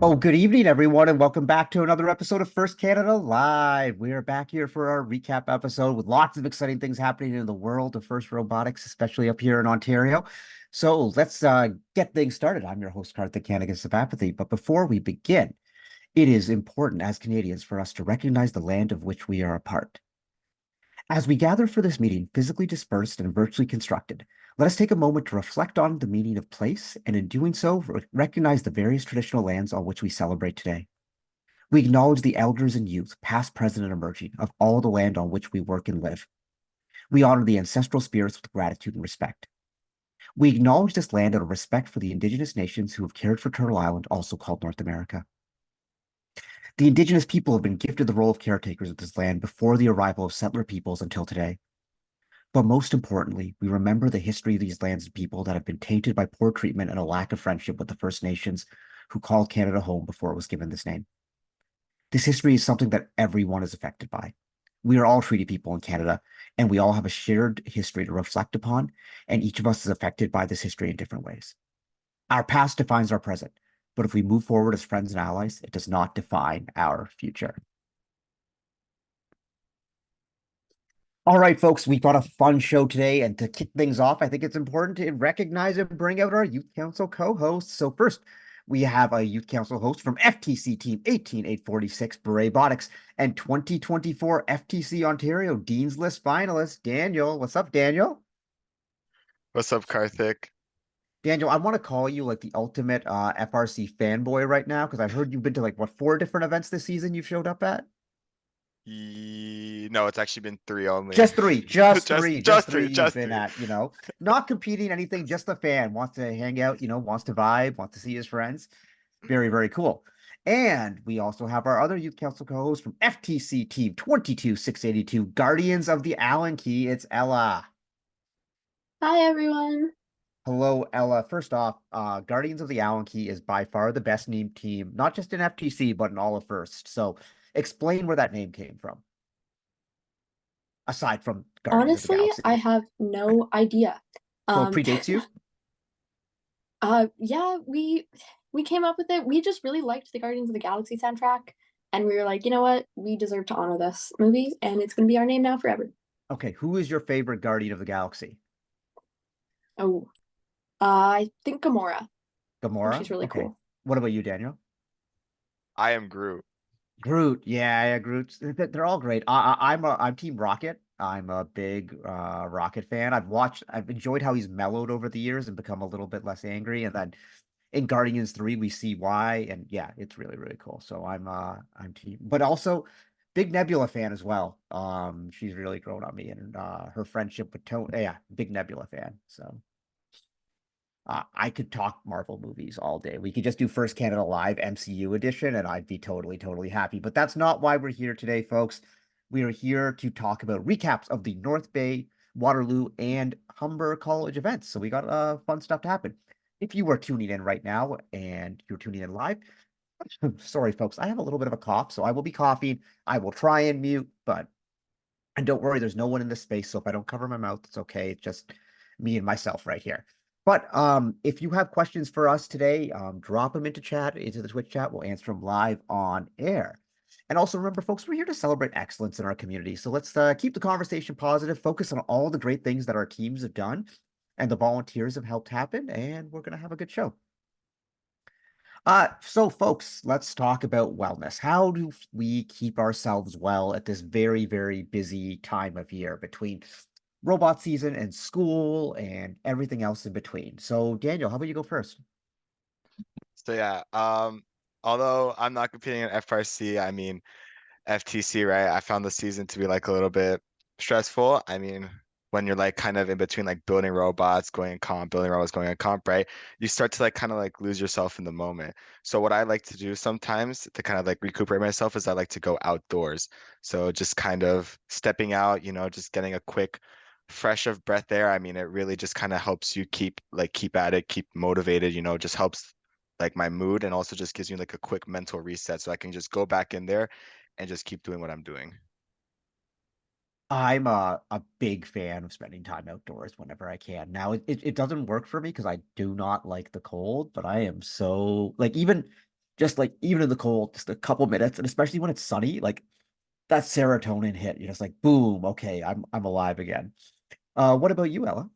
Oh, good evening, everyone, and welcome back to another episode of First Canada Live. We are back here for our recap episode with lots of exciting things happening in the world of First Robotics, especially up here in Ontario. So let's get things started. I'm your host, Karthik Kanagis of Apathy. But before we begin, it is important as Canadians for us to recognize the land of which we are a part. As we gather for this meeting, physically dispersed and virtually constructed, let us take a moment to reflect on the meaning of place, and in doing so, recognize the various traditional lands on which we celebrate today. We acknowledge the elders and youth, past, present, and emerging, of all the land on which we work and live. We honor the ancestral spirits with gratitude and respect. We acknowledge this land out of respect for the indigenous nations who have cared for Turtle Island, also called North America. The indigenous people have been gifted the role of caretakers of this land before the arrival of settler peoples until today. But most importantly, we remember the history of these lands and people that have been tainted by poor treatment and a lack of friendship with the First Nations who called Canada home before it was given this name. This history is something that everyone is affected by. We are all treaty people in Canada, and we all have a shared history to reflect upon, and each of us is affected by this history in different ways. Our past defines our present, but if we move forward as friends and allies, it does not define our future. All right, folks, we've got a fun show today, and to kick things off, I think it's important to recognize and bring out our Youth Council co-hosts. So first, we have a Youth Council host from FTC Team 18846, Robotics, and 2024 FTC Ontario Dean's List finalist, Daniel. What's up, Daniel? What's up, Karthik? Daniel, I want to call you like the ultimate FRC fanboy right now, because I've heard you've been to like, what, 4 different events this season you've showed up at? No, it's actually been three only. Just three, just Just three, just just three three, you've just been three. at, not competing anything, just a fan, wants to hang out, wants to vibe, wants to see his friends. Very, very cool. And we also have our other youth council co-host from FTC Team 22682, Guardians of the Allen Key. It's Ella. Hi, everyone. Hello, Ella. First off, Guardians of the Allen Key is by far the best named team, not just in FTC, but in all of First. So explain where that name came from, aside from Guardians of the Honestly, I Galaxy. have no idea. So it Um, predates you? yeah, we came up with it. We just really liked the Guardians of the Galaxy soundtrack, and we were like, you know what? We deserve to honor this movie, and it's gonna be our name now forever. Okay, who is your favorite Guardian of the Galaxy? Oh, I think Gamora. I think Gamora? she's really Okay. cool. What about you, Daniel? I am Groot. Groot. Yeah, Groot. They're all great. I'm Team Rocket. I'm a big Rocket fan. I've enjoyed how he's mellowed over the years and become a little bit less angry. And then in Guardians 3, we see why. And yeah, it's really, really cool. So I'm team, but also big Nebula fan as well. She's really grown on me and her friendship with Tony. Yeah, big Nebula fan. So I could talk Marvel movies all day. We could just do First Canada Live MCU edition, and I'd be totally, totally happy. But that's not why we're here today, folks. We are here to talk about recaps of the North Bay, Waterloo, and Humber College events. So we got fun stuff to happen. If you are tuning in right now and you're tuning in live, sorry, folks, I have a little bit of a cough, so I will be coughing. I will try and mute, but and don't worry, there's no one in this space, so if I don't cover my mouth, it's okay. It's just me and myself right here. But if you have questions for us today, drop them into chat, into the Twitch chat. We'll answer them live on air. And also remember, folks, we're here to celebrate excellence in our community. So let's keep the conversation positive, focus on all the great things that our teams have done and the volunteers have helped happen, and we're going to have a good show. So folks, let's talk about wellness. How do we keep ourselves well at this very, very busy time of year between robot season and school and everything else in between? So Daniel, how about you go first? So yeah, although I'm not competing in FRC, I mean FTC, right? I found the season to be like a little bit stressful. I mean, when you're like kind of in between like building robots, going in comp, building robots, going in comp, right? You start to like kind of like lose yourself in the moment. So what I like to do sometimes to kind of like recuperate myself is I like to go outdoors. So just kind of stepping out, just getting a quick fresh of breath air. I mean, it really just kind of helps you keep at it, keep motivated, just helps like my mood and also just gives me like a quick mental reset so I can just go back in there and just keep doing what I'm doing. I'm a big fan of spending time outdoors whenever I can. Now it doesn't work for me because I do not like the cold, but I am so like even just like even in the cold, just a couple minutes, and especially when it's sunny, like that serotonin hit, you're just like, boom, okay, I'm alive again. What about you, Ella?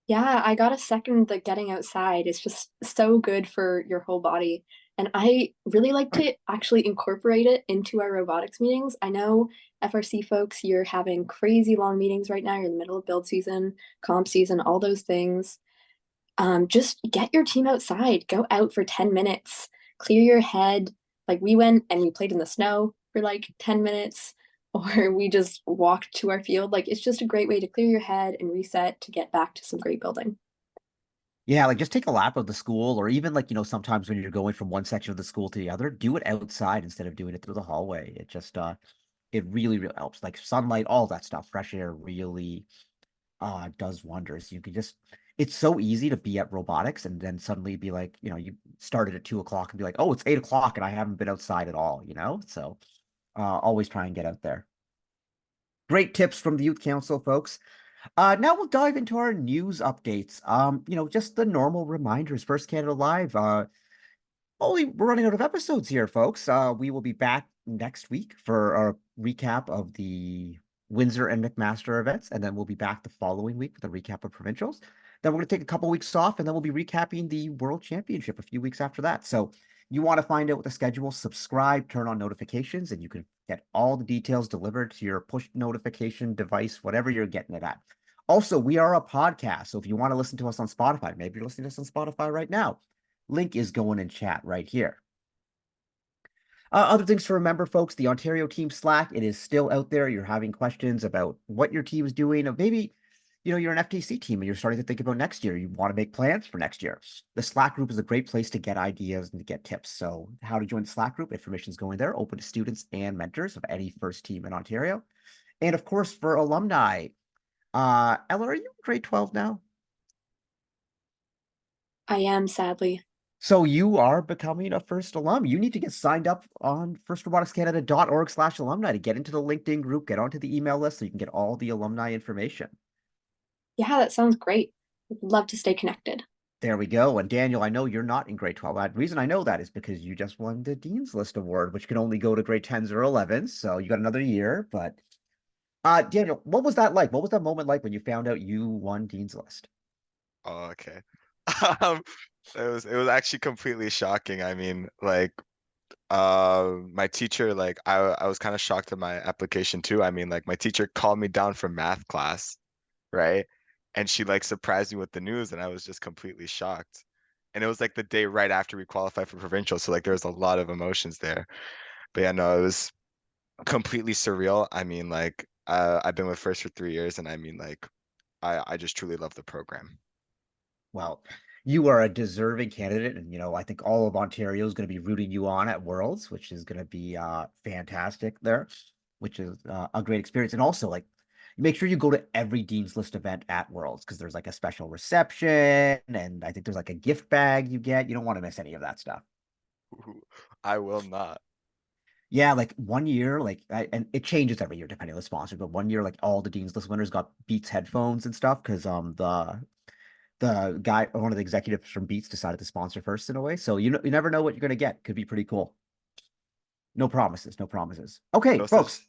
Yeah, I gotta second the getting outside. It's just so good for your whole body. And I really like to actually incorporate it into our robotics meetings. I know FRC folks, you're having crazy long meetings right now. You're in the middle of build season, comp season, all those things. Just get your team outside, go out for 10 minutes, clear your head. Like we went and we played in the snow for like 10 minutes, or we just walked to our field. Like it's just a great way to clear your head and reset to get back to some great building. Yeah, like just take a lap of the school, or even like, sometimes when you're going from one section of the school to the other, do it outside instead of doing it through the hallway. It just it really, really helps. Like sunlight, all that stuff, fresh air really does wonders. You can just it's so easy to be at robotics and then suddenly be like, you started at 2 o'clock and be like, oh, it's 8 o'clock and I haven't been outside at all. So always try and get out there. Great tips from the Youth Council, folks. Now we'll dive into our news updates. Just the normal reminders. First Canada Live. We're running out of episodes here, folks. We will be back next week for a recap of the Windsor and McMaster events, and then we'll be back the following week with a recap of provincials. Then we're going to take a couple weeks off, and then we'll be recapping the World Championship a few weeks after that. So you want to find out what the schedule, subscribe, turn on notifications, and you can get all the details delivered to your push notification device, whatever you're getting it at. Also, we are a podcast, so if you want to listen to us on Spotify, maybe you're listening to us on Spotify right now. Link is going in chat right here. Other things to remember, folks, the Ontario team Slack, it is still out there. You're having questions about what your team is doing. Or maybe, you're an FTC team and you're starting to think about next year. You want to make plans for next year. The Slack group is a great place to get ideas and to get tips. So how to join the Slack group, information is going there, open to students and mentors of any first team in Ontario. And of course, for alumni, Ella, are you in grade 12 now? I am, sadly. So you are becoming a first alum. You need to get signed up on firstroboticscanada.org/alumni to get into the LinkedIn group, get onto the email list so you can get all the alumni information. Yeah, that sounds great. Would love to stay connected. There we go. And Daniel, I know you're not in grade 12. The reason I know that is because you just won the Dean's List Award, which can only go to grade 10s or 11s. So you got another year. But Daniel, what was that like? What was that moment like when you found out you won Dean's List? Oh, okay. Um, it was actually completely shocking. I mean, like, my teacher, like, I was kind of shocked at my application too. I mean, like, my teacher called me down from math class, right? And she like surprised me with the news, and I was just completely shocked. And it was like the day right after we qualified for provincial, so like there was a lot of emotions there. But yeah, no, it was completely surreal. I mean, like, I've been with First for 3 years, and I mean, like, I just truly love the program. Well, you are a deserving candidate, and I think all of Ontario is going to be rooting you on at Worlds, which is going to be fantastic there, which is a great experience. And also, like, make sure you go to every Dean's List event at Worlds because there's like a special reception, and I think there's like a gift bag you get. You don't want to miss any of that stuff. Ooh, I will not. Yeah, like one year, and it changes every year depending on the sponsor, but one year, like all the Dean's List winners got Beats headphones and stuff because the guy, one of the executives from Beats decided to sponsor first in a way. So you never know what you're gonna get. Could be pretty cool. No promises, no promises. Okay, No folks. such.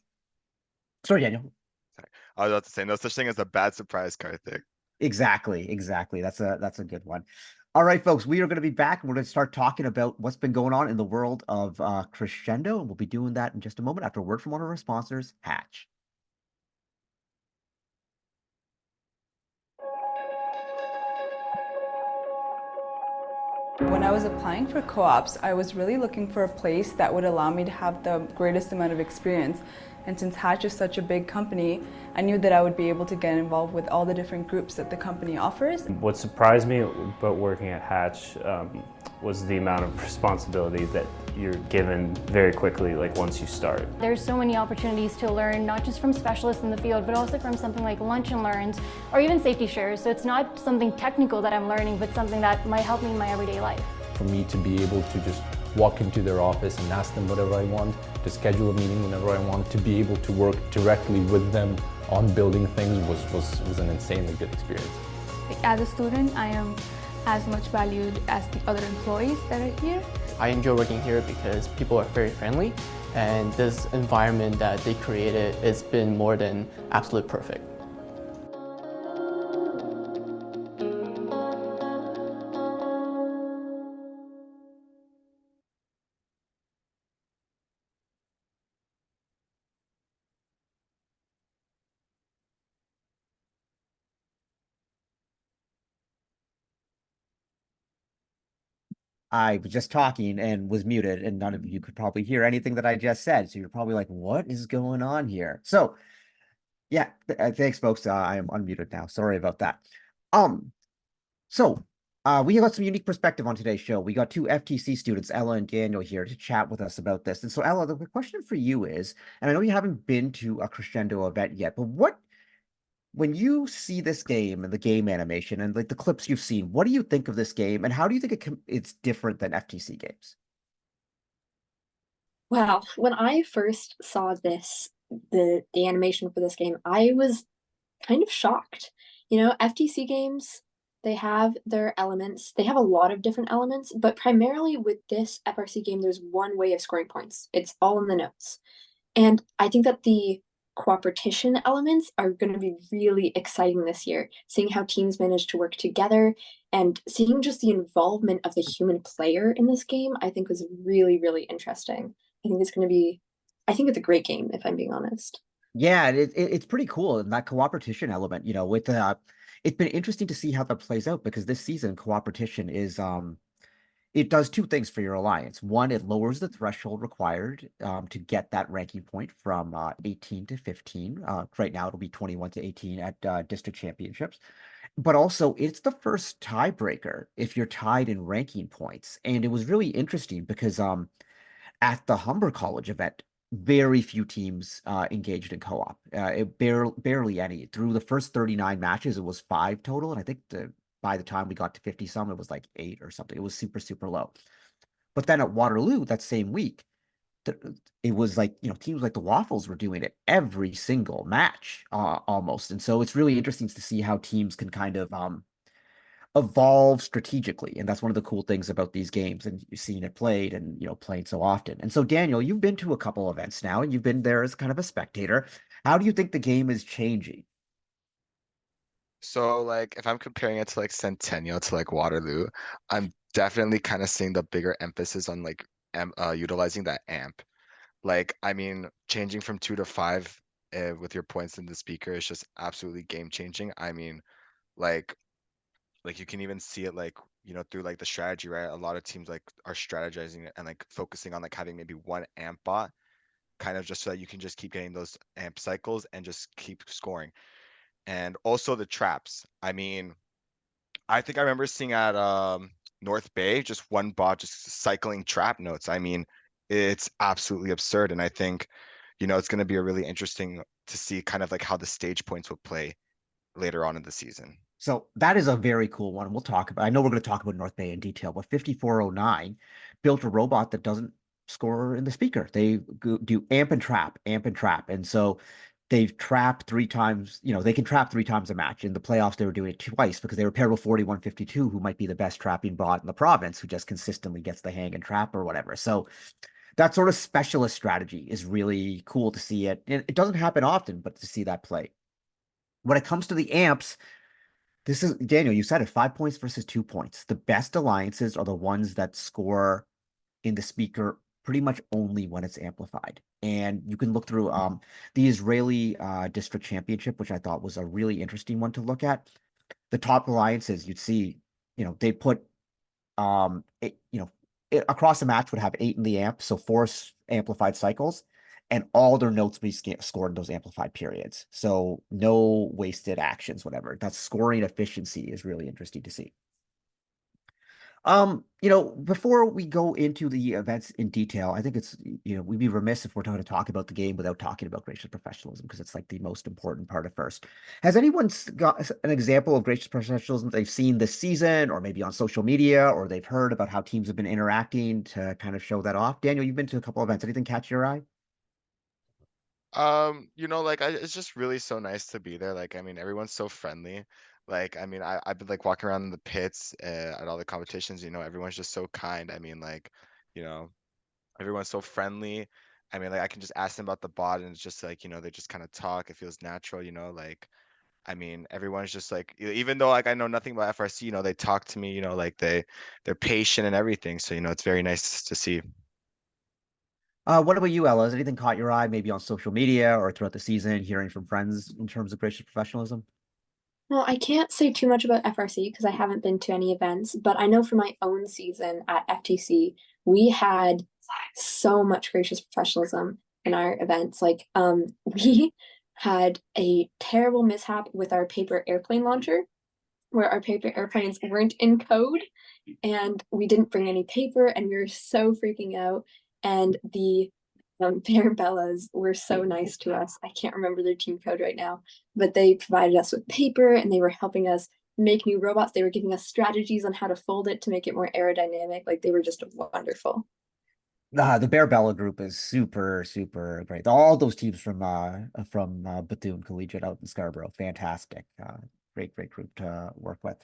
Sorry, Daniel. Sorry. I was about to say no such thing as a bad surprise, Karthik. Exactly. That's a good one. All right, folks, we are going to be back and we're going to start talking about what's been going on in the world of Crescendo, and we'll be doing that in just a moment after a word from one of our sponsors, Hatch. When I was applying for co-ops, I was really looking for a place that would allow me to have the greatest amount of experience. And since Hatch is such a big company, I knew that I would be able to get involved with all the different groups that the company offers. What surprised me about working at Hatch was the amount of responsibility that you're given very quickly, like once you start. There's so many opportunities to learn, not just from specialists in the field, but also from something like Lunch and Learns, or even Safety Shares. So it's not something technical that I'm learning, but something that might help me in my everyday life. For me to be able to just walk into their office and ask them whatever I want, to schedule a meeting whenever I want, to be able to work directly with them on building things was an insanely good experience. As a student, I am as much valued as the other employees that are here. I enjoy working here because people are very friendly, and this environment that they created has been more than absolute perfect. I was just talking and was muted, and none of you could probably hear anything that I just said. So you're probably like, what is going on here? So yeah, thanks, folks. I am unmuted now. Sorry about that. Um, so we got some unique perspective on today's show. We got two FTC students, Ella and Daniel, here to chat with us about this. And so, Ella, the question for you is, and I know you haven't been to a Crescendo event yet, but when you see this game and the game animation and like the clips you've seen, what do you think of this game, and how do you think it's different than FTC games? Wow, when I first saw this, the animation for this game, I was kind of shocked. You know, FTC games, they have their elements. They have a lot of different elements, but primarily with this FRC game, there's one way of scoring points. It's all in the notes. And I think that the cooperation elements are going to be really exciting this year, seeing how teams manage to work together and seeing just the involvement of the human player in this game, I think was really, really interesting. I think it's a great game, if I'm being honest. Yeah, it's pretty cool, and that cooperation element, with it's been interesting to see how that plays out because this season cooperation is it does two things for your alliance. One, it lowers the threshold required to get that ranking point from 18 to 15. Right now, it'll be 21 to 18 at district championships. But also, it's the first tiebreaker if you're tied in ranking points. And it was really interesting because at the Humber College event, very few teams engaged in co-op. Barely any. Through the first 39 matches, it was 5 total, and I think by the time we got to 50 some, it was like 8 or something. It was super, super low. But then at Waterloo that same week, it was like, teams like the Waffles were doing it every single match, almost. And so it's really interesting to see how teams can kind of evolve strategically. And that's one of the cool things about these games and seeing it played and, playing so often. And so, Daniel, you've been to a couple events now and you've been there as kind of a spectator. How do you think the game is changing? So like if I'm comparing it to like Centennial to like Waterloo, I'm definitely kind of seeing the bigger emphasis on like utilizing that amp. Like I mean, changing from 2 to 5 with your points in the speaker is just absolutely game changing. I mean, like you can even see it like through like the strategy, right? A lot of teams like are strategizing and like focusing on like having maybe one amp bot, kind of just so that you can just keep getting those amp cycles and just keep scoring. And also the traps. I mean, I think I remember seeing at North Bay just one bot just cycling trap notes. I mean, it's absolutely absurd. And I think, it's going to be a really interesting to see kind of like how the stage points will play later on in the season. So that is a very cool one. We'll talk about. I know we're going to talk about North Bay in detail, but 5409 built a robot that doesn't score in the speaker. They do amp and trap, amp and trap, and so they've trapped 3 times. They can trap 3 times a match. In the playoffs, they were doing it twice because they were paired with 4152, who might be the best trapping bot in the province, who just consistently gets the hang and trap or whatever. So that sort of specialist strategy is really cool to see it. And it doesn't happen often, but to see that play. When it comes to the amps, this is Daniel, you said it, 5 points versus 2 points. The best alliances are the ones that score in the speaker pretty much only when it's amplified. And you can look through the Israeli district championship, which I thought was a really interesting one to look at. The top alliances you'd see, they put across the match would have 8 in the amp, so 4 amplified cycles, and all their notes be scored in those amplified periods. So no wasted actions, whatever. That scoring efficiency is really interesting to see. Before we go into the events in detail, I think it's, we'd be remiss if we're going to talk about the game without talking about gracious professionalism because it's like the most important part at first. Has anyone got an example of gracious professionalism they've seen this season or maybe on social media or they've heard about how teams have been interacting to kind of show that off? Daniel, you've been to a couple events. Anything catch your eye? Like it's just really so nice to be there. Like, I mean, everyone's so friendly. Like, I mean, I've been like walking around in the pits at all the competitions, everyone's just so kind. I mean, like, you know, everyone's so friendly. I mean, like I can just ask them about the bot and it's just like, they just kind of talk. It feels natural, like I mean, everyone's just like, even though like I know nothing about FRC, they talk to me, like they're patient and everything. So, it's very nice to see. What about you, Ella? Has anything caught your eye, maybe on social media or throughout the season, hearing from friends in terms of gracious professionalism? Well, I can't say too much about FRC because I haven't been to any events, but I know for my own season at FTC, we had so much gracious professionalism in our events. Like, we had a terrible mishap with our paper airplane launcher, where our paper airplanes weren't in code, and we didn't bring any paper, and we were so freaking out. And the Parabellas were so nice to us. I can't remember their team code right now, but they provided us with paper and they were helping us make new robots. They were giving us strategies on how to fold it to make it more aerodynamic. Like they were just wonderful. The Bear group is super, super great. All those teams from Bethune Collegiate out in Scarborough, fantastic. Great, great group to work with.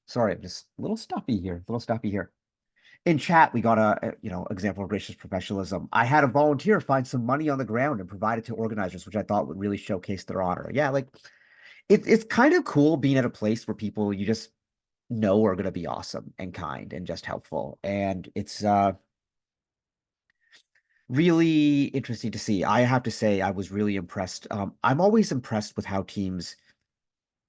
Sorry, I'm just a little stuffy here. A little stuffy here. In chat, we got example of gracious professionalism. I had a volunteer find some money on the ground and provide it to organizers, which I thought would really showcase their honor. Yeah, like it's kind of cool being at a place where people you just know are going to be awesome and kind and just helpful. And it's really interesting to see. I have to say, I was really impressed. I'm always impressed with how teams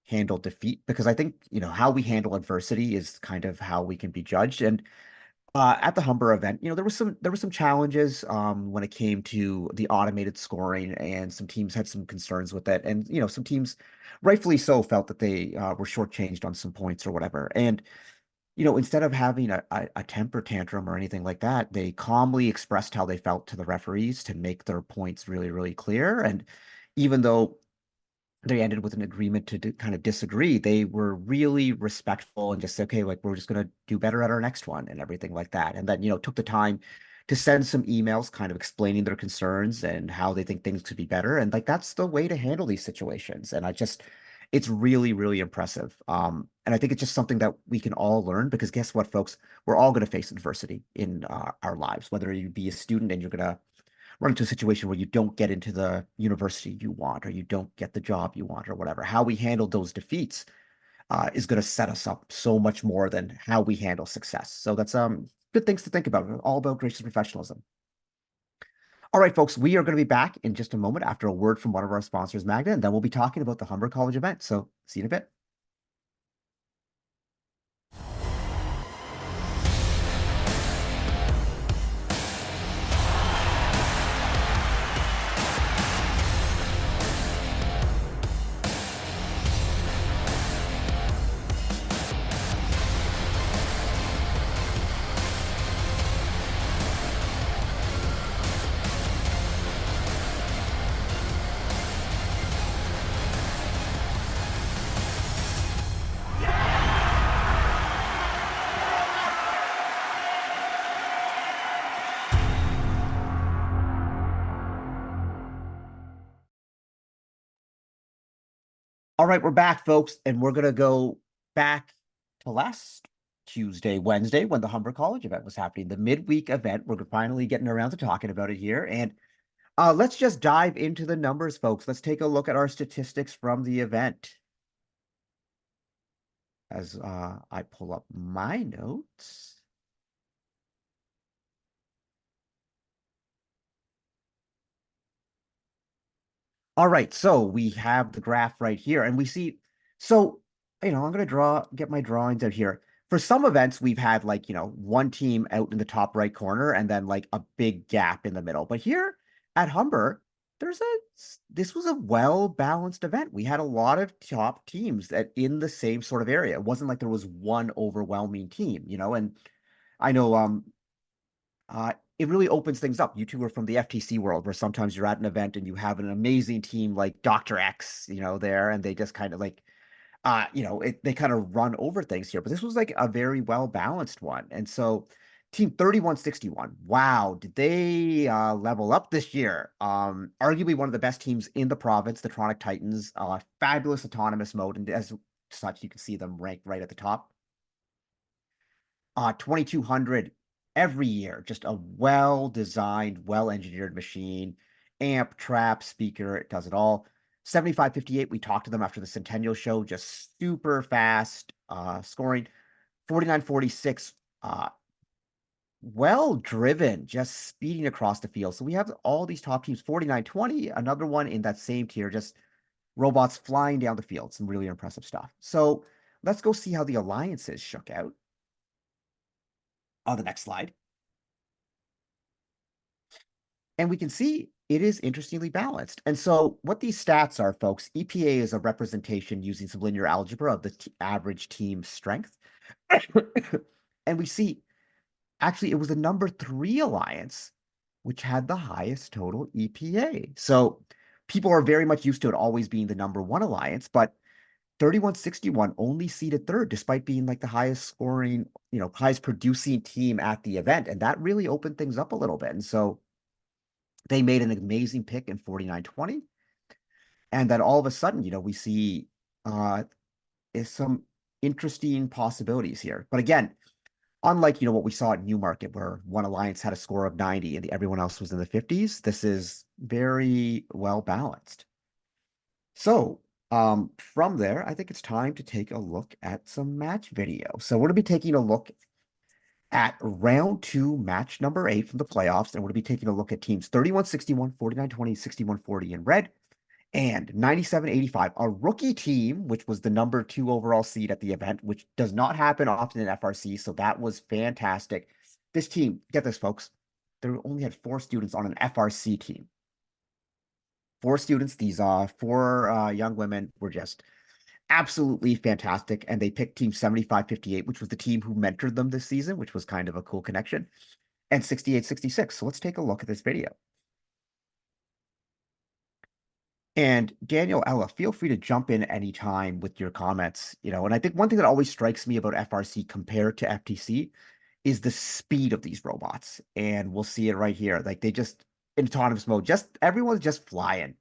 handle defeat because I think, how we handle adversity is kind of how we can be judged. And at the Humber event, there were some challenges when it came to the automated scoring, and some teams had some concerns with it, and some teams, rightfully so, felt that they were shortchanged on some points or whatever. And instead of having a temper tantrum or anything like that, they calmly expressed how they felt to the referees to make their points really, really clear. And even though they ended with an agreement to kind of disagree, they were really respectful and just said, okay, like we're just going to do better at our next one and everything like that. And then, took the time to send some emails kind of explaining their concerns and how they think things could be better. And like, that's the way to handle these situations. And it's really, really impressive. And I think it's just something that we can all learn because guess what, folks, we're all going to face adversity in our lives, whether you be a student and you're going to run into a situation where you don't get into the university you want, or you don't get the job you want, or whatever. How we handle those defeats is going to set us up so much more than how we handle success. So that's good things to think about. All about gracious professionalism. All right, folks, we are going to be back in just a moment after a word from one of our sponsors, Magna, and then we'll be talking about the Humber College event. So see you in a bit. All right, we're back, folks, and we're going to go back to last Tuesday, Wednesday, when the Humber College event was happening, the midweek event. We're finally getting around to talking about it here. And let's just dive into the numbers, folks. Let's take a look at our statistics from the event. As I pull up my notes. All right, so we have the graph right here, and we see, so, I'm going to get my drawings out here. For some events, we've had like, one team out in the top right corner and then like a big gap in the middle. But here at Humber, this was a well-balanced event. We had a lot of top teams that in the same sort of area. It wasn't like there was one overwhelming team, and I know, it really opens things up. You two are from the FTC world, where sometimes you're at an event and you have an amazing team like Dr. X, there, and they just kind of like, they kind of run over things here. But this was like a very well balanced one, and so Team 3161, wow, did they level up this year? Arguably one of the best teams in the province, the Tronic Titans, fabulous autonomous mode, and as such, you can see them ranked right at the top. 2200 every year, just a well-designed, well-engineered machine. Amp, trap, speaker, it does it all. 7558, we talked to them after the Centennial show, just super fast scoring. 4946, well driven, just speeding across the field. So we have all these top teams. 4920, another one in that same tier, just robots flying down the field. Some really impressive stuff. So let's go see how the alliances shook out on the next slide. And we can see it is interestingly balanced. And so what these stats are, folks, EPA is a representation using some linear algebra of the average team strength. And we see, actually, it was the number 3 alliance, which had the highest total EPA. So people are very much used to it always being the number 1 alliance, but 3161 only seeded third, despite being like the highest scoring, highest producing team at the event. And that really opened things up a little bit. And so they made an amazing pick in 4920. And then all of a sudden, we see is some interesting possibilities here. But again, unlike, what we saw at Newmarket, where one alliance had a score of 90 and everyone else was in the 50s, this is very well balanced. So from there, I think it's time to take a look at some match video. So we're going to be taking a look at round 2, match number 8 from the playoffs, and we're going to be taking a look at teams 3161, 4920, 6140 in red, and 9785, a rookie team, which was the number 2 overall seed at the event, which does not happen often in FRC, so that was fantastic. This team, get this, folks, they only had 4 students on an FRC team. 4 students, these 4 young women were just absolutely fantastic, and they picked team 7558, which was the team who mentored them this season, which was kind of a cool connection, and 6866. So let's take a look at this video. And Daniel, Ella, feel free to jump in anytime with your comments, and I think one thing that always strikes me about FRC compared to FTC is the speed of these robots. And we'll see it right here. Like they just in autonomous mode, everyone's just flying.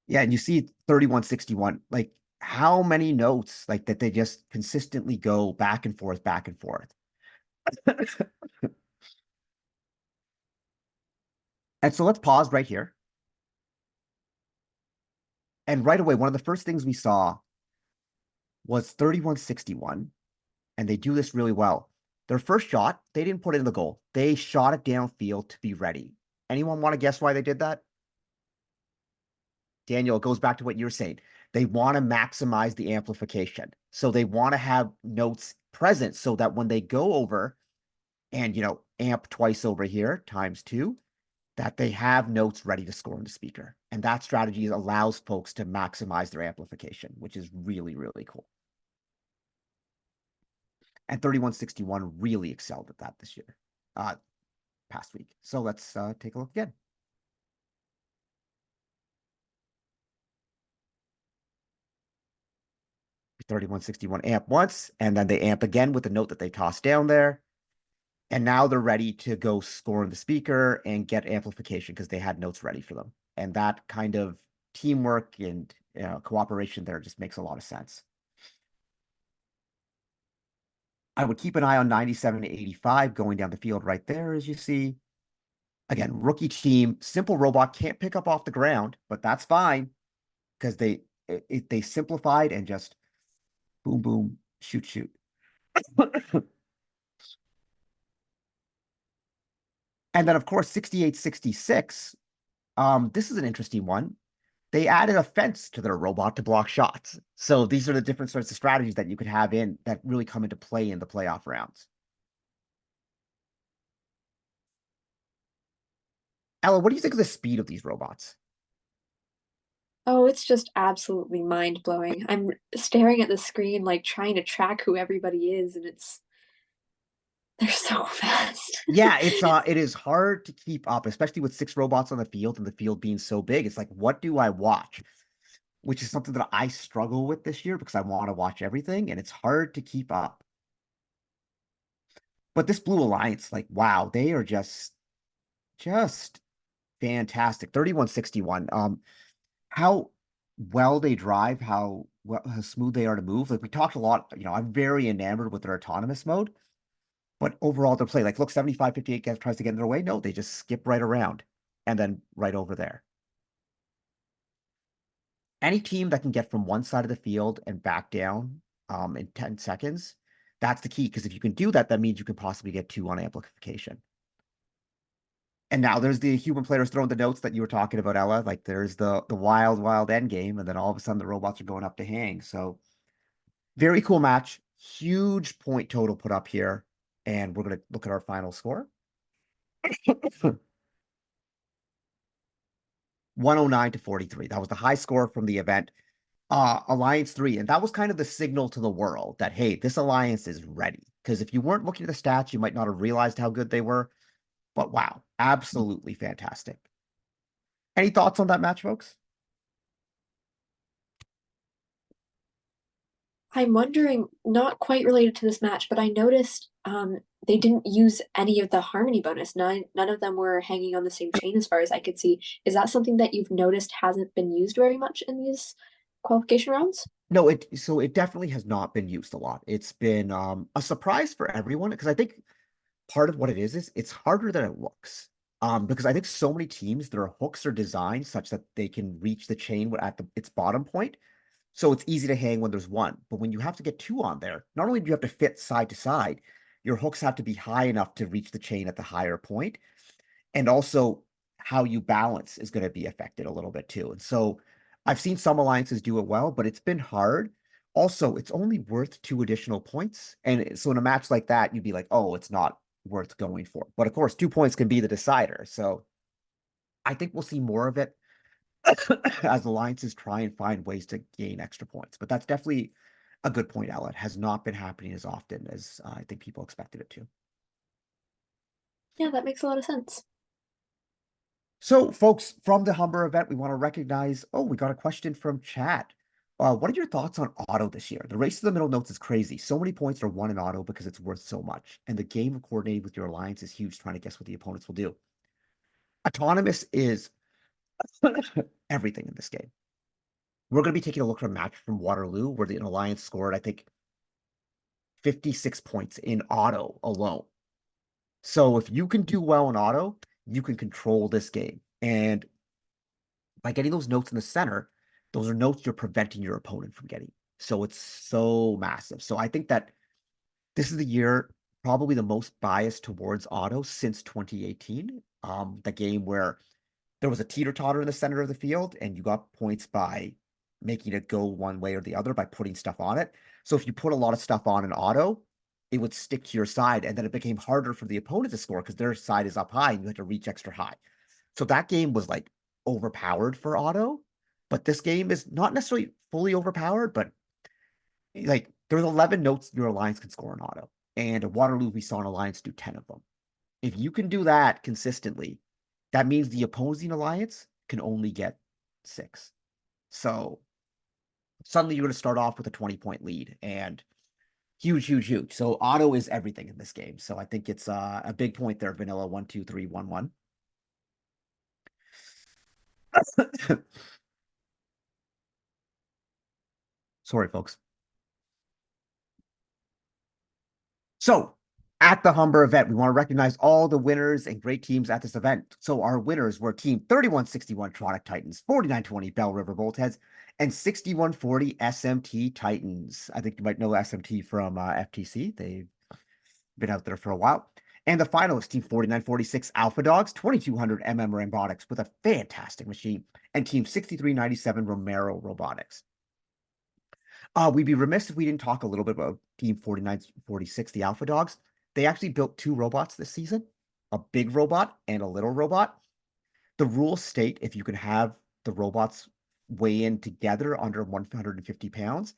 Yeah, and you see 3161, like how many notes like that they just consistently go back and forth, back and forth. And so let's pause right here. And right away, one of the first things we saw was 3161, and they do this really well. Their first shot, they didn't put it in the goal. They shot it downfield to be ready. Anyone want to guess why they did that? Daniel, it goes back to what you're saying. They want to maximize the amplification. So they want to have notes present so that when they go over and, amp twice over here times 2, that they have notes ready to score in the speaker. And that strategy allows folks to maximize their amplification, which is really, really cool. And 3161 really excelled at that this year, past week. So let's take a look again. 3161 amp once, and then they amp again with the note that they tossed down there. And now they're ready to go score in the speaker and get amplification because they had notes ready for them. And that kind of teamwork and cooperation there just makes a lot of sense. I would keep an eye on 97 to 85 going down the field right there, as you see. Again, rookie team, simple robot, can't pick up off the ground, but that's fine because they simplified and just boom, boom, shoot, shoot. And then, of course, 6866. This is an interesting one. They added a fence to their robot to block shots. So these are the different sorts of strategies that you could have in that really come into play in the playoff rounds. Ella, what do you think of the speed of these robots? Oh, it's just absolutely mind-blowing. I'm staring at the screen, like trying to track who everybody is, and they're so fast. Yeah, it is hard to keep up, especially with 6 robots on the field and the field being so big. It's like, what do I watch? Which is something that I struggle with this year because I want to watch everything, and it's hard to keep up. But this Blue Alliance, like, wow, they are just fantastic. 3161. How well they drive, how smooth they are to move. Like we talked a lot, I'm very enamored with their autonomous mode, but overall their play, like look, 75-58 tries to get in their way. No, they just skip right around and then right over there. Any team that can get from one side of the field and back down in 10 seconds, that's the key. Because if you can do that, that means you can possibly get two on amplification. And now there's the human players throwing the notes that you were talking about, Ella. Like there's the wild, wild end game, and then all of a sudden the robots are going up to hang. So very cool match. Huge point total put up here. And we're gonna look at our final score. 109-43. That was the high score from the event. Alliance 3, and that was kind of the signal to the world that hey, this alliance is ready. Because if you weren't looking at the stats, you might not have realized how good they were. But wow, absolutely fantastic. Any thoughts on that match, folks? I'm wondering, not quite related to this match, but I noticed they didn't use any of the harmony bonus. None of them were hanging on the same chain as far as I could see. Is that something that you've noticed hasn't been used very much in these qualification rounds? No, it definitely has not been used a lot. It's been a surprise for everyone because I think part of what it is it's harder than it looks. Because I think so many teams, their hooks are designed such that they can reach the chain at its bottom point. So it's easy to hang when there's one. But when you have to get two on there, not only do you have to fit side to side, your hooks have to be high enough to reach the chain at the higher point. And also how you balance is going to be affected a little bit too. And so I've seen some alliances do it well, but it's been hard. Also, it's only worth 2 additional points. And so in a match like that, you'd be like, oh, it's not worth going for. But of course, 2 points can be the decider. So I think we'll see more of it as alliances try and find ways to gain extra points. But that's definitely a good point, Ella. It has not been happening as often as I think people expected it to. Yeah, that makes a lot of sense. So, folks, from the Humber event, we want to recognize, we got a question from chat. What are your thoughts on auto this year? The race to the middle notes is crazy. So many points are won in auto because it's worth so much. And the game of coordinating with your alliance is huge, trying to guess what the opponents will do. Autonomous is everything in this game. We're going to be taking a look at a match from Waterloo where the alliance scored, I think, 56 points in auto alone. So if you can do well in auto, you can control this game. And by getting those notes in the center, those are notes you're preventing your opponent from getting. So it's so massive. So I think that this is the year probably the most biased towards auto since 2018. The game where there was a teeter-totter in the center of the field and you got points by making it go one way or the other by putting stuff on it. So if you put a lot of stuff on an auto, it would stick to your side, and then it became harder for the opponent to score because their side is up high and you had to reach extra high. So that game was like overpowered for auto, but this game is not necessarily fully overpowered, but like there's 11 notes your alliance can score in auto. And at Waterloo, we saw an alliance do 10 of them. If you can do that consistently, that means the opposing alliance can only get 6. So suddenly you're going to start off with a 20-point lead and huge, huge, huge. So auto is everything in this game. So I think it's a big point there, Vanilla 1, 2, 3, 1, 1. Sorry, folks. So at the Humber event, we want to recognize all the winners and great teams at this event. So our winners were Team 3161 Tronic Titans, 4920 Bell River Boltheads, and 6140 SMT Titans. I think you might know SMT from FTC. They've been out there for a while. And the finalists, Team 4946 Alpha Dogs, 2200 Robotics with a fantastic machine, and Team 6397 Romero Robotics. We'd be remiss if we didn't talk a little bit about Team 4946, the Alpha Dogs. They actually built 2 robots this season, a big robot and a little robot. The rules state if you can have the robots weigh in together under 150 pounds,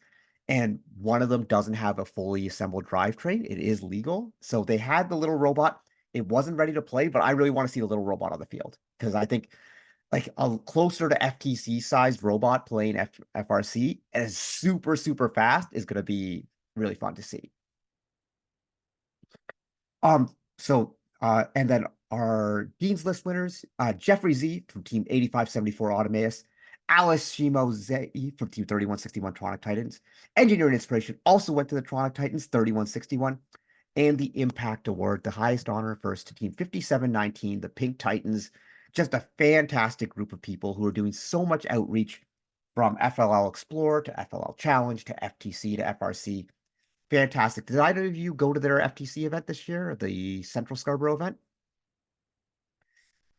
and one of them doesn't have a fully assembled drivetrain, it is legal. So they had the little robot. It wasn't ready to play, but I really want to see the little robot on the field because I think like a closer to FTC sized robot playing FRC as super, super fast is going to be really fun to see. And then our Dean's List winners, Jeffrey Z from Team 8574 Automaeus, Alice Shimo Zei from Team 3161 Tronic Titans. Engineering Inspiration also went to the Tronic Titans 3161. And the Impact Award, the highest honor, first to Team 5719, the Pink Titans. Just a fantastic group of people who are doing so much outreach from FLL Explore to FLL Challenge to FTC to FRC. Fantastic. Did either of you go to their FTC event this year, the Central Scarborough event?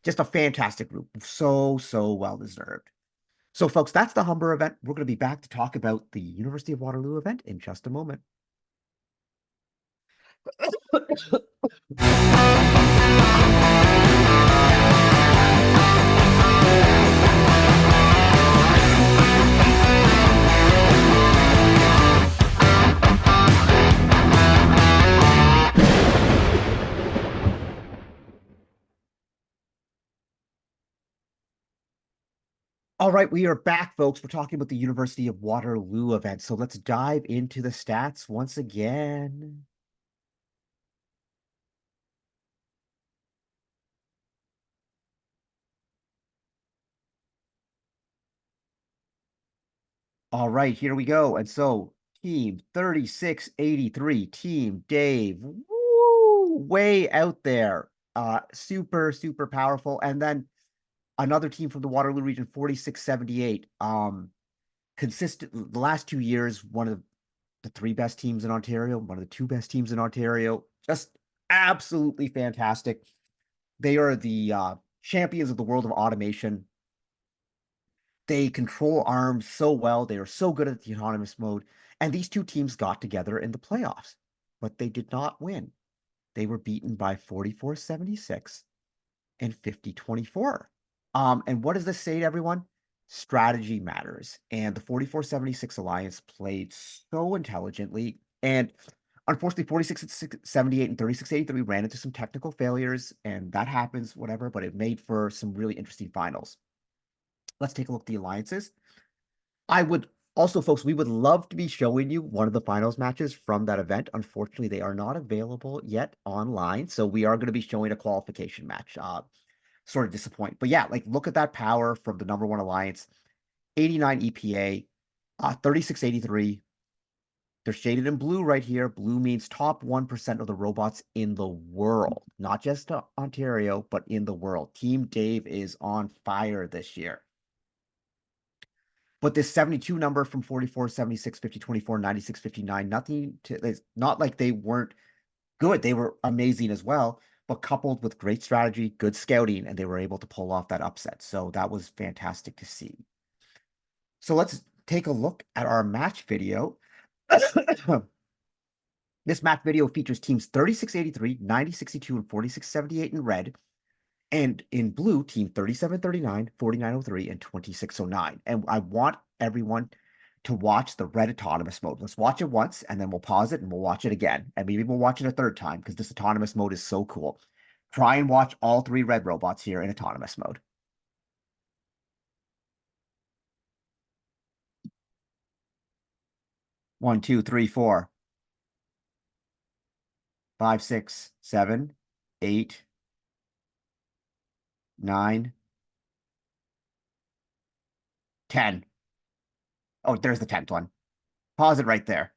Just a fantastic group. So, so well deserved. So, folks, that's the Humber event. We're going to be back to talk about the University of Waterloo event in just a moment. All right, we are back, folks. We're talking about the University of Waterloo event. So let's dive into the stats once again. All right, here we go. And so team 3683, Team Dave, woo, way out there. Super, super powerful. And then another team from the Waterloo region, 4678. Consistent the last 2 years, one of the three best teams in Ontario, one of the two best teams in Ontario. Just absolutely fantastic. They are the champions of the world of automation. They control arms so well. They are so good at the autonomous mode. And these two teams got together in the playoffs, but they did not win. They were beaten by 44-76 and 50-24. And what does this say to everyone? Strategy matters. And the 44-76 Alliance played so intelligently. And unfortunately, 46-78 and 36-83 ran into some technical failures, and that happens, whatever, but it made for some really interesting finals. Let's take a look at the alliances. I would also, folks, we would love to be showing you one of the finals matches from that event. Unfortunately, they are not available yet online, so we are going to be showing a qualification match. Sort of disappoint. But yeah, like look at that power from the number one alliance, 89 EPA, 3683. They're shaded in blue right here. Blue means top 1% of the robots in the world, not just Ontario, but in the world. Team Dave is on fire this year. But this 72 number from 44, 76, 50, 24, 96, 59, nothing to, it's not like they weren't good. They were amazing as well, but coupled with great strategy, good scouting, and they were able to pull off that upset. So that was fantastic to see. So let's take a look at our match video. This match video features teams 3683, 9062, and 4678 in red. And in blue, team 3739, 4903, and 2609. And I want everyone to watch the red autonomous mode. Let's watch it once, and then we'll pause it, and we'll watch it again. And maybe we'll watch it a third time, because this autonomous mode is so cool. Try and watch all three red robots here in autonomous mode. One, two, three, 4, 5, 6, 7, 8, 9, 10. Oh, there's the 10th one. Pause it right there.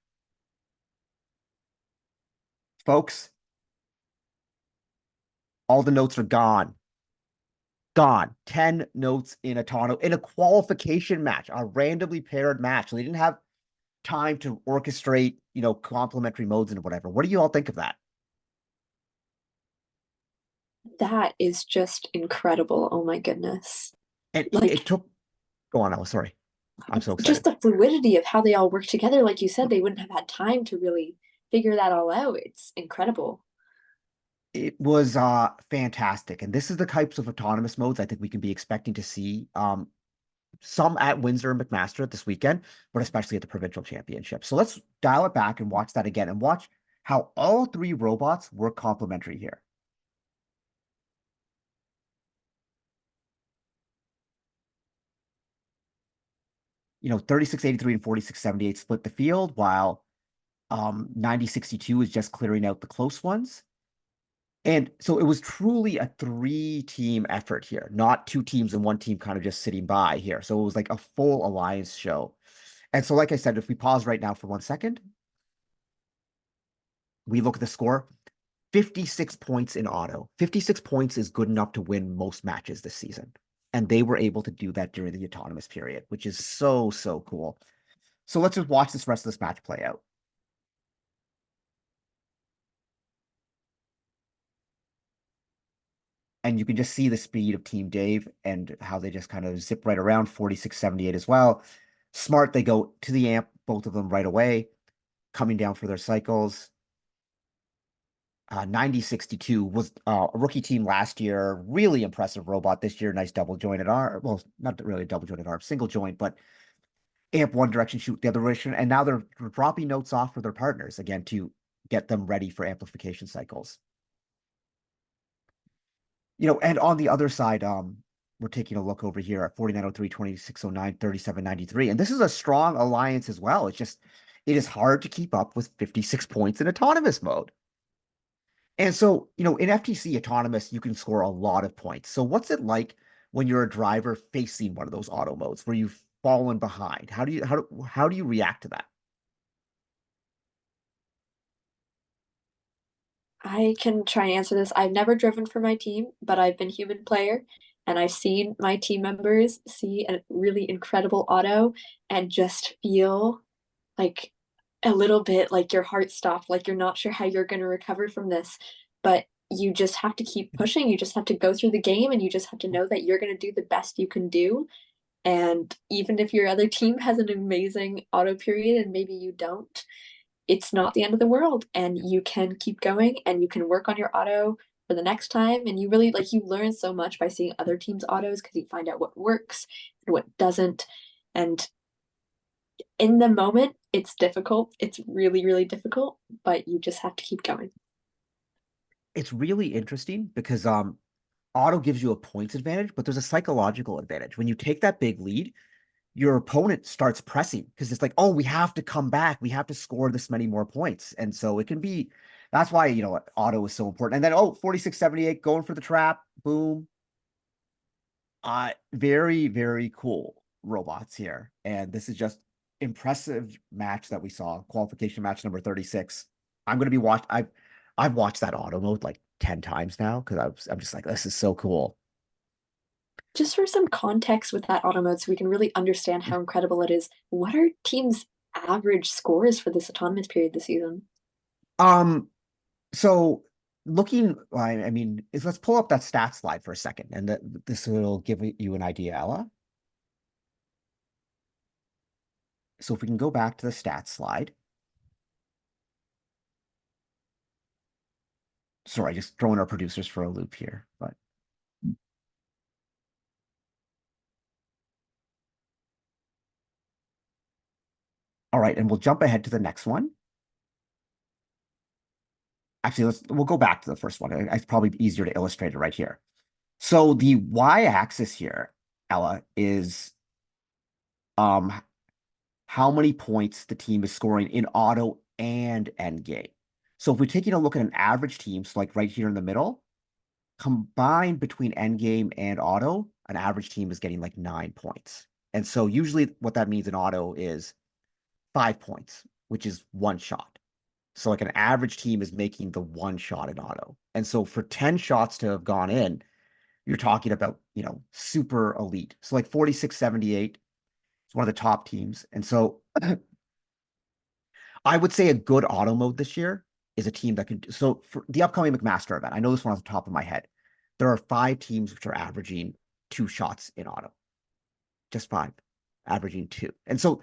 Folks, all the notes are gone. Gone. 10 notes in a qualification match, a randomly paired match. So they didn't have time to orchestrate, complementary modes and whatever. What do you all think of that? That is just incredible. Oh my goodness. And Like, it took, go on, Ella, sorry. I'm so excited. just the fluidity of how they all work together. Like you said, they wouldn't have had time to really figure that all out. It's incredible. It was fantastic. And this is the types of autonomous modes I think we can be expecting to see. Some at Windsor and McMaster this weekend, but especially at the provincial championship. So let's dial it back and watch that again and watch how all three robots work complementary here. 3683 and 4678 split the field, while 9062 is just clearing out the close ones. And so it was truly a three-team effort here, not two teams and one team kind of just sitting by here. So it was like a full alliance show. And so, like I said, if we pause right now for 1 second, we look at the score. 56 points in auto. 56 points is good enough to win most matches this season. And they were able to do that during the autonomous period, which is so, so cool. So let's just watch this rest of this match play out. And you can just see the speed of Team Dave and how they just kind of zip right around 46-78 as well. Smart, they go to the amp, both of them right away, coming down for their cycles. 90-62 was a rookie team last year. Really impressive robot this year. Nice double jointed arm. Well, not really a double jointed arm, single joint, but amp one direction, shoot the other direction. And now they're dropping notes off for their partners again to get them ready for amplification cycles. And on the other side, we're taking a look over here at 4903, 2609, 3793. And this is a strong alliance as well. It is hard to keep up with 56 points in autonomous mode. And so, in FTC autonomous, you can score a lot of points. So what's it like when you're a driver facing one of those auto modes where you've fallen behind? How do you react to that? I can try and answer this. I've never driven for my team, but I've been human player and I've seen my team members see a really incredible auto and just feel like a little bit like your heart stopped, like you're not sure how you're going to recover from this, but you just have to keep pushing. You just have to go through the game and you just have to know that you're going to do the best you can do. And even if your other team has an amazing auto period and maybe you don't, it's not the end of the world and you can keep going and you can work on your auto for the next time. And you really you learn so much by seeing other teams' autos because you find out what works and what doesn't. And in the moment, it's difficult. It's really, really difficult, but you just have to keep going. It's really interesting because auto gives you a points advantage, but there's a psychological advantage. When you take that big lead, your opponent starts pressing because it's like, oh, we have to come back. We have to score this many more points. And so it can be, that's why, auto is so important. And then, 46-78 going for the trap. Boom. Very, very cool robots here. And this is just impressive match that we saw. Qualification match number 36. I'm going to be I've watched that auto mode like 10 times now because I'm just like, this is so cool. Just for some context with that auto mode so we can really understand how incredible it is, what are teams' average scores for this autonomous period this season? So looking, I mean, let's pull up that stat slide for a second, and this will give you an idea, Ella. So if we can go back to the stats slide. Sorry, just throwing our producers for a loop here, but. All right, and we'll jump ahead to the next one. Actually, we'll go back to the first one. It's probably easier to illustrate it right here. So the y-axis here, Ella, is how many points the team is scoring in auto and endgame. So if we're taking a look at an average team, so like right here in the middle, combined between endgame and auto, an average team is getting like 9 points. And so usually what that means in auto is 5 points, which is one shot. So like an average team is making the one shot in auto. And so for 10 shots to have gone in, you're talking about, super elite. So like 46-78 is one of the top teams. And so I would say a good auto mode this year is a team that can. So for the upcoming McMaster event, I know this one off the top of my head. There are 5 teams which are averaging 2 shots in auto. Just 5, averaging 2. And so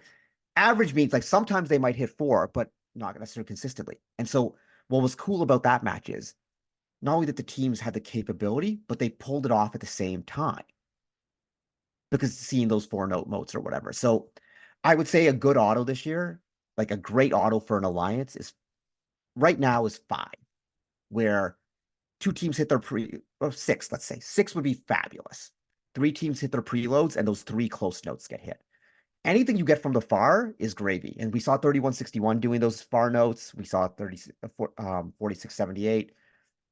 average means like sometimes they might hit 4, but not necessarily consistently. And so what was cool about that match is not only that the teams had the capability, but they pulled it off at the same time because seeing those 4-note modes or whatever. So I would say a good auto this year, like a great auto for an alliance is right now is 5, where 2 teams hit their or 6, let's say. 6 would be fabulous. 3 teams hit their preloads and those 3 close notes get hit. Anything you get from the far is gravy. And we saw 31-61 doing those far notes. We saw 46-78.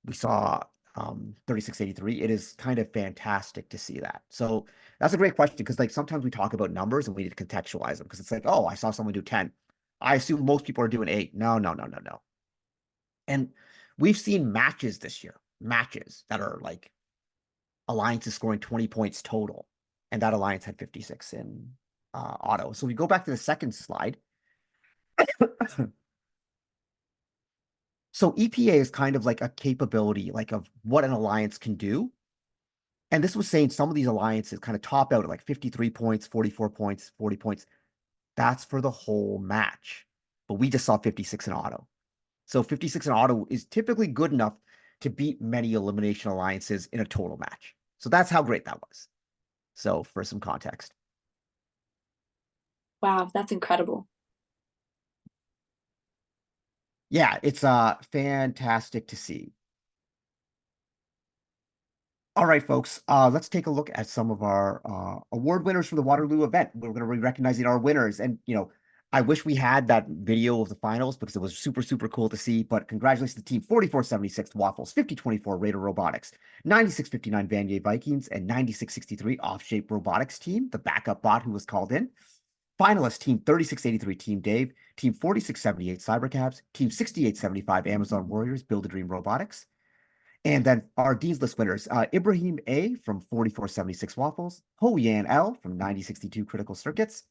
We saw 3683. It is kind of fantastic to see that. So that's a great question because like sometimes we talk about numbers and we need to contextualize them because it's like, oh, I saw someone do 10. I assume most people are doing 8. No, no, no, no, no. And we've seen matches this year, matches that are like alliances scoring 20 points total. And that alliance had 56 in auto. So we go back to the second slide. So EPA is kind of like a capability, like of what an alliance can do. And this was saying some of these alliances kind of top out at like 53 points, 44 points, 40 points. That's for the whole match. But we just saw 56 in auto. So 56 in auto is typically good enough to beat many elimination alliances in a total match. So that's how great that was. So for some context. Wow, that's incredible. Yeah, it's fantastic to see. All right, folks, let's take a look at some of our award winners from the Waterloo event. We're going to be recognizing our winners. And, I wish we had that video of the finals because it was super, super cool to see. But congratulations to team 4476 Waffles, 5024 Raider Robotics, 9659 Vanier Vikings, and 9663 Off Shape Robotics team, the backup bot who was called in. Finalists, team 3683 Team Dave, team 4678 Cybercabs, team 6875 Amazon Warriors, Build a Dream Robotics. And then our Dean's List winners, Ibrahim A. from 4476 Waffles, Ho Yan L. from 9062 Critical Circuits,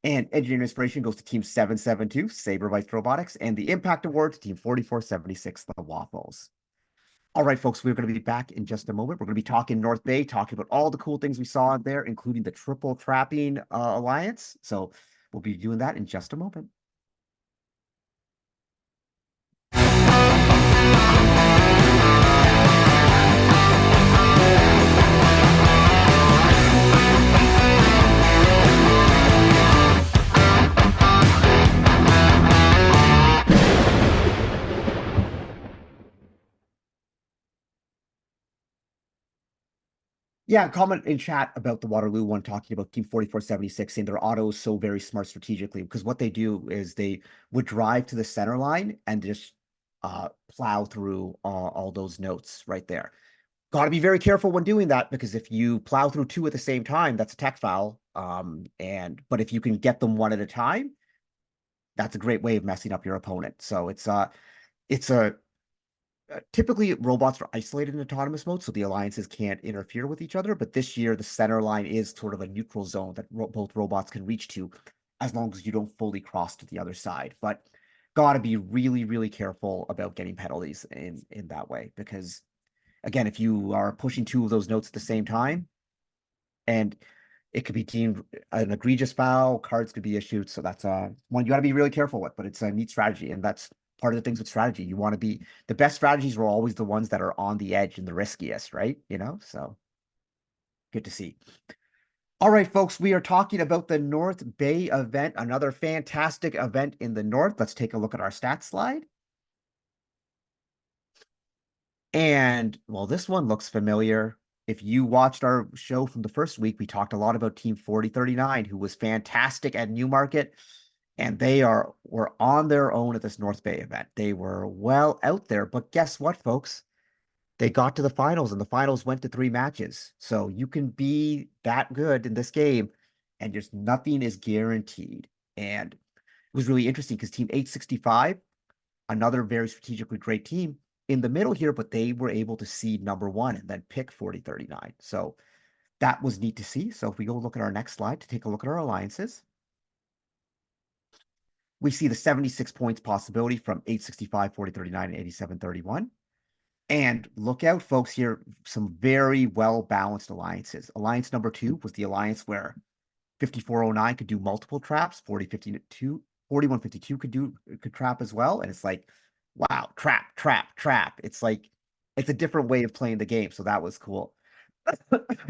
and Engineering Inspiration goes to Team 772 Sabervice Robotics, and the Impact Award to Team 4476 The Waffles. All right, folks, we're going to be back in just a moment. We're going to be talking North Bay, talking about all the cool things we saw there, including the Triple Trapping Alliance. So we'll be doing that in just a moment. Yeah, comment in chat about the Waterloo one talking about Team 4476 saying their auto is so very smart strategically because what they do is they would drive to the center line and just plow through all those notes right there. Got to be very careful when doing that because if you plow through 2 at the same time, that's a tech foul. But if you can get them 1 at a time, that's a great way of messing up your opponent. So it's a typically robots are isolated in autonomous mode, so the alliances can't interfere with each other. But this year, the center line is sort of a neutral zone that both robots can reach to, as long as you don't fully cross to the other side. But gotta be really, really careful about getting penalties in that way because, again, if you are pushing 2 of those notes at the same time, and it could be deemed an egregious foul, cards could be issued. So that's one you got to be really careful with, but it's a neat strategy. And that's part of the things with strategy. You want to be the best strategies were always the ones that are on the edge and the riskiest, right? So good to see. All right, folks, we are talking about the North Bay event, another fantastic event in the North. Let's take a look at our stats slide. And well, this one looks familiar. If you watched our show from the first week, we talked a lot about Team 4039, who was fantastic at Newmarket, and were on their own at this North Bay event. They were well out there, but guess what, folks? They got to the finals, and the finals went to 3 matches. So you can be that good in this game, and just nothing is guaranteed. And it was really interesting because Team 865, another very strategically great team, in the middle here, but they were able to seed #1 and then pick 4039. So that was neat to see. So if we go look at our next slide to take a look at our alliances, we see the 76 points possibility from 865, 4039, and 8731. And look out, folks, here, some very well-balanced alliances. Alliance #2 was the alliance where 5409 could do multiple traps, 4052, 4152 could trap as well. And it's like, wow, trap, trap, trap. It's like it's a different way of playing the game. So that was cool.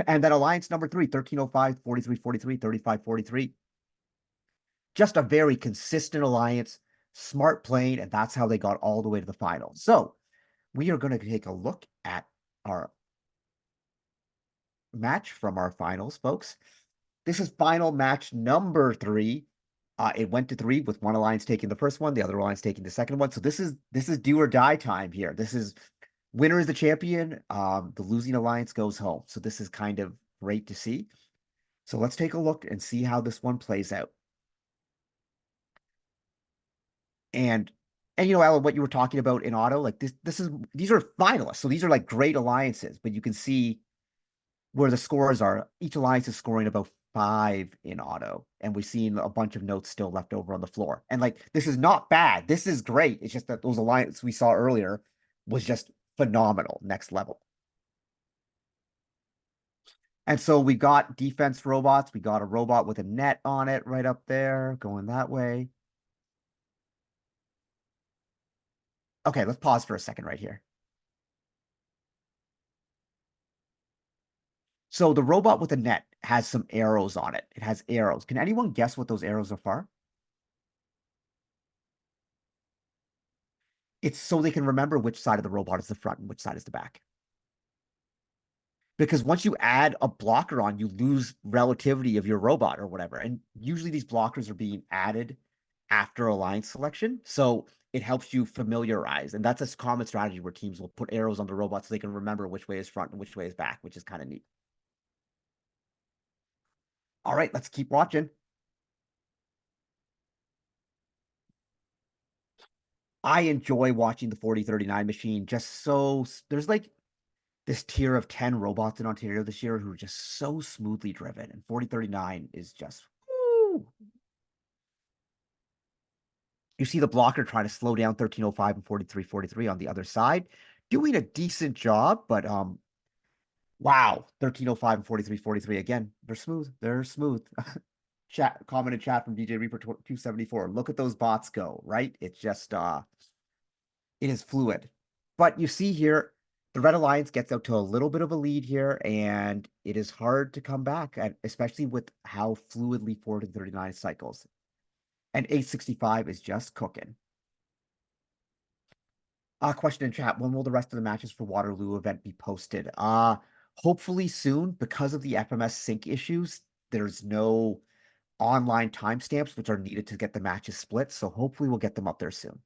And then alliance #3, 1305, 4343, 3543. Just a very consistent alliance, smart playing, and that's how they got all the way to the final. So we are going to take a look at our match from our finals, folks. This is final match #3. It went to 3 with one alliance taking the first one, the other alliance taking the second one. So this is do or die time here. This is Winner is the champion. The losing alliance goes home. So this is kind of great to see. So let's take a look and see how this one plays out. And Alan, what you were talking about in auto, like these are finalists. So these are like great alliances, but you can see where the scores are. Each alliance is scoring about 5 in auto, and we've seen a bunch of notes still left over on the floor. And like this is not bad. This is great. It's just that those alliances we saw earlier was just phenomenal, next level. And so we got defense robots. We got a robot with a net on it right up there, going that way. Okay, let's pause for a second right here. So the robot with the net has some arrows on it. It has arrows. Can anyone guess what those arrows are for? It's so they can remember which side of the robot is the front and which side is the back. Because once you add a blocker on, you lose relativity of your robot or whatever. And usually these blockers are being added after alliance selection. So it helps you familiarize. And that's a common strategy where teams will put arrows on the robot so they can remember which way is front and which way is back, which is kind of neat. All right, let's keep watching. I enjoy watching the 4039 machine. Just so there's like this tier of 10 robots in Ontario this year who are just so smoothly driven, and 4039 is just woo. You see the blocker trying to slow down 1305 and 4343 on the other side, doing a decent job, but wow, 1305 and 4343 again. They're smooth. They're smooth. Chat comment in chat from DJ Reaper 274. Look at those bots go, right? It's just it is fluid. But you see here, the Red Alliance gets out to a little bit of a lead here, and it is hard to come back, especially with how fluidly 4039 cycles. And 865 is just cooking. Question in chat: when will the rest of the matches for Waterloo event be posted? Hopefully soon. Because of the FMS sync issues, there's no online timestamps which are needed to get the matches split. So hopefully we'll get them up there soon.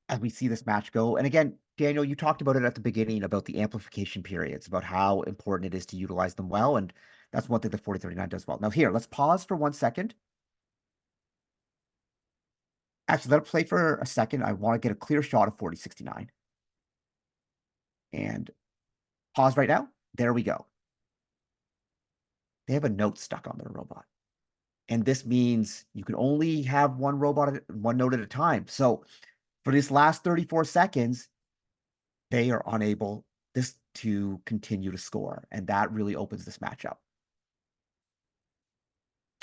As we see this match go. And again, Daniel, you talked about it at the beginning about the amplification periods, about how important it is to utilize them well. And that's one thing the 4039 does well. Now here, let's pause for 1 second. Actually, let it play for a second. I want to get a clear shot of 4069. And pause right now. There we go. They have a note stuck on their robot. And this means you can only have one robot, one note at a time. So for this last 34 seconds, they are unable to continue to score. And that really opens this matchup.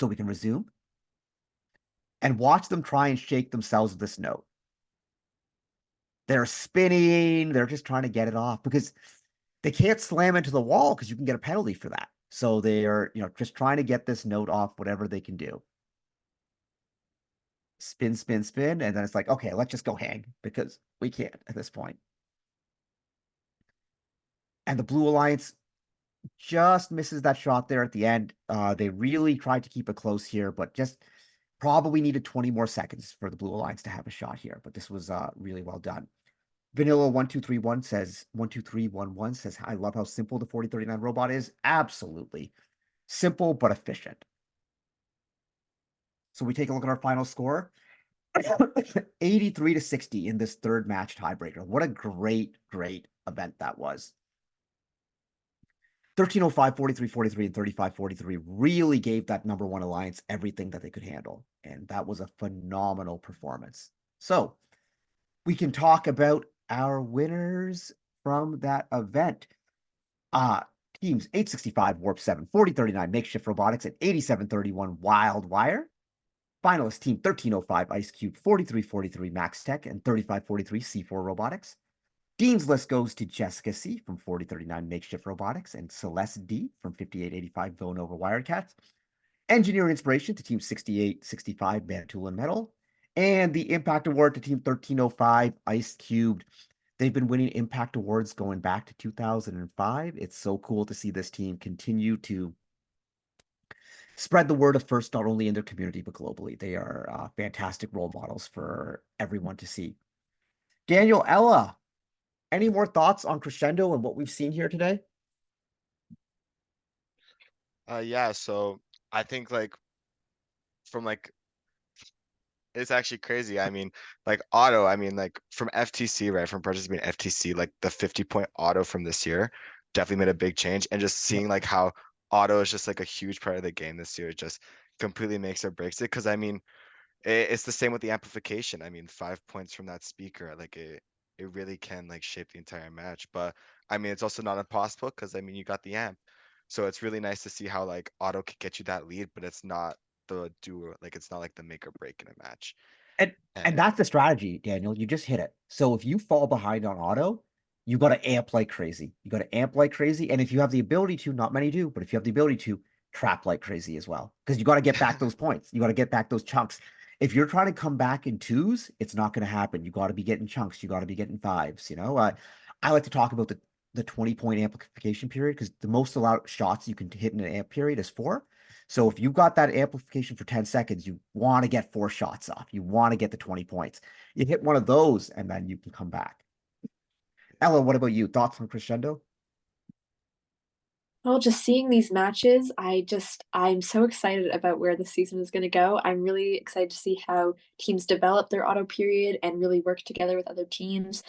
So we can resume and watch them try and shake themselves with this note. They're spinning. They're just trying to get it off because they can't slam into the wall because you can get a penalty for that. So they are, just trying to get this note off, whatever they can do. Spin, spin, spin. And then it's like, okay, let's just go hang because we can't at this point. And the Blue Alliance just misses that shot there at the end. They really tried to keep it close here, but just probably needed 20 more seconds for the Blue Alliance to have a shot here. But this was really well done. Vanilla1231 says, 12311 says, I love how simple the 4039 robot is. Absolutely. Simple, but efficient. So we take a look at our final score. 83-60 in this third match tiebreaker. What a great, great event that was. 1305, 4343, and 3543 really gave that number one alliance everything that they could handle. And that was a phenomenal performance. So we can talk about our winners from that event. Teams 865 Warp 7, 4039 Makeshift Robotics, and 8731 Wild Wire. Finalist team 1305 Ice Cube, 4343 Max Tech, and 3543 C4 Robotics. Dean's list goes to Jessica C from 4039 Makeshift Robotics and Celeste D from 5885 Villanova Wirecats. Engineering inspiration to Team 6865 Manitoulin Metal. And the Impact Award to Team 1305 Ice Cubed. They've been winning Impact Awards going back to 2005. It's so cool to see this team continue to spread the word of FIRST not only in their community but globally. They are fantastic role models for everyone to see. Daniel, Ella, any more thoughts on Crescendo and what we've seen here today? Yeah, so I think like from like it's actually crazy. I mean, like auto, I mean, like from FTC, right? From participating FTC, like the 50-point auto from this year definitely made a big change. And just Yep. seeing like how auto is just like a huge part of the game this year just completely makes or breaks it. Cause I mean, it's the same with the amplification. I mean, 5 points from that speaker, like it really can like shape the entire match. But I mean, it's also not impossible because I mean, you got the amp. So it's really nice to see how like auto could get you that lead, but it's not the do like it's not like the make or break in a match. And and And that's the strategy, Daniel. You just hit it. So if you fall behind on auto, you got to amp like crazy. You got to amp like crazy. And if you have the ability to, not many do, but if you have the ability to, trap like crazy as well. Because you got to get back those points. You got to get back those chunks. If you're trying to come back in twos, it's not going to happen. You got to be getting chunks. You got to be getting fives. I like to talk about the 20-point amplification period because the most allowed shots you can hit in an amp period is 4. So if you've got that amplification for 10 seconds, you want to get 4 shots off. You want to get the 20 points. You hit one of those and then you can come back. Ella, what about you? Thoughts on Crescendo? Well, just seeing these matches, I'm so excited about where the season is going to go. I'm really excited to see how teams develop their auto period and really work together with other teams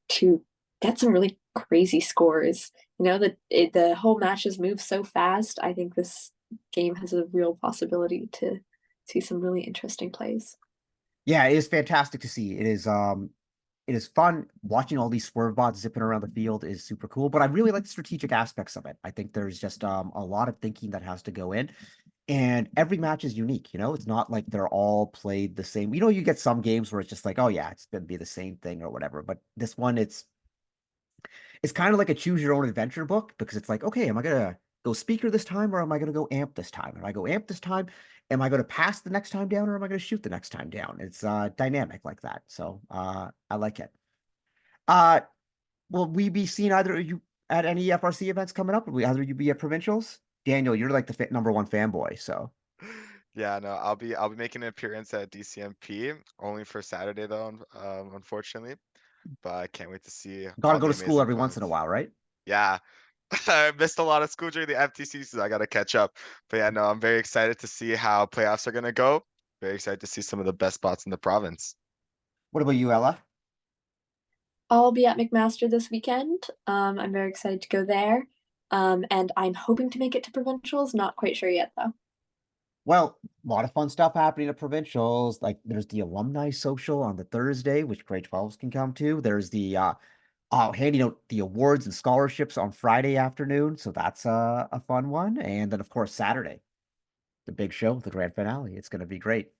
to get some really crazy scores. The whole matches move so fast. I think this game has a real possibility to see some really interesting plays. Yeah, it is fantastic to see. It is fun watching all these swerve bots zipping around the field is super cool, but I really like the strategic aspects of it. I think there's just a lot of thinking that has to go in. And every match is unique, it's not like they're all played the same. You get some games where it's just like, oh yeah, it's gonna be the same thing or whatever. But this one, it's kind of like a choose your own adventure book because it's like, okay, am I gonna go speaker this time or am I gonna go amp this time? If I go amp this time, am I gonna pass the next time down or am I gonna shoot the next time down? It's dynamic like that. So I like it. Uh will we be seeing either of you at any FRC events coming up? Will either of you be at provincials? Daniel, you're like the number one fanboy, so yeah, no, I'll be making an appearance at DCMP only for Saturday though, unfortunately. But I can't wait to see gotta all go the to school amazing every once in a opponents. while, right? Yeah, I missed a lot of school during the FTC, so I gotta catch up. But yeah, no, I'm very excited to see how playoffs are gonna go. Very excited to see some of the best spots in the province. What about you, Ella? I'll be at McMaster this weekend. I'm very excited to go there. And I'm hoping to make it to provincials. Not quite sure yet though. Well, a lot of fun stuff happening at provincials. Like there's the alumni social on the Thursday, which grade 12s can come to. There's the handing out the awards and scholarships on Friday afternoon. So that's a fun one. And then of course Saturday, the big show, the grand finale. It's gonna be great.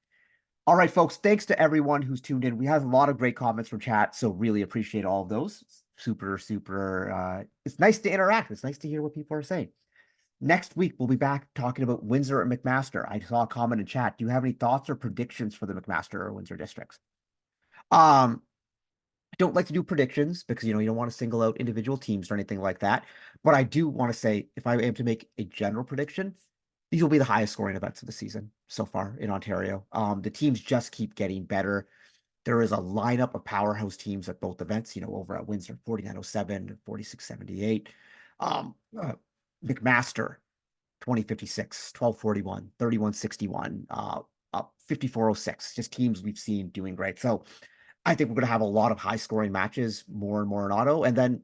All right, folks. Thanks to everyone who's tuned in. We have a lot of great comments from chat, so really appreciate all of those. Super, super. It's nice to interact. It's nice to hear what people are saying. Next week, we'll be back talking about Windsor and McMaster. I saw a comment in chat. Do you have any thoughts or predictions for the McMaster or Windsor districts? I don't like to do predictions because you don't want to single out individual teams or anything like that. But I do want to say, if I am to make a general prediction, these will be the highest scoring events of the season so far in Ontario. The teams just keep getting better. There is a lineup of powerhouse teams at both events, over at Windsor, 4907, 4678. Uh, McMaster, 2056, 1241, 3161, 5406, just teams we've seen doing great. So I think we're going to have a lot of high scoring matches more and more in auto. And then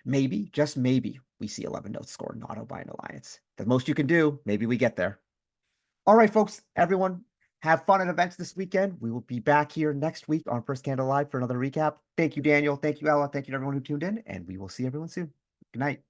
maybe, just maybe, we see 11 notes scored in auto by an alliance. The most you can do, maybe we get there. All right, folks, everyone, have fun at events this weekend. We will be back here next week on First Candle Live for another recap. Thank you, Daniel. Thank you, Ella. Thank you to everyone who tuned in, and we will see everyone soon. Good night.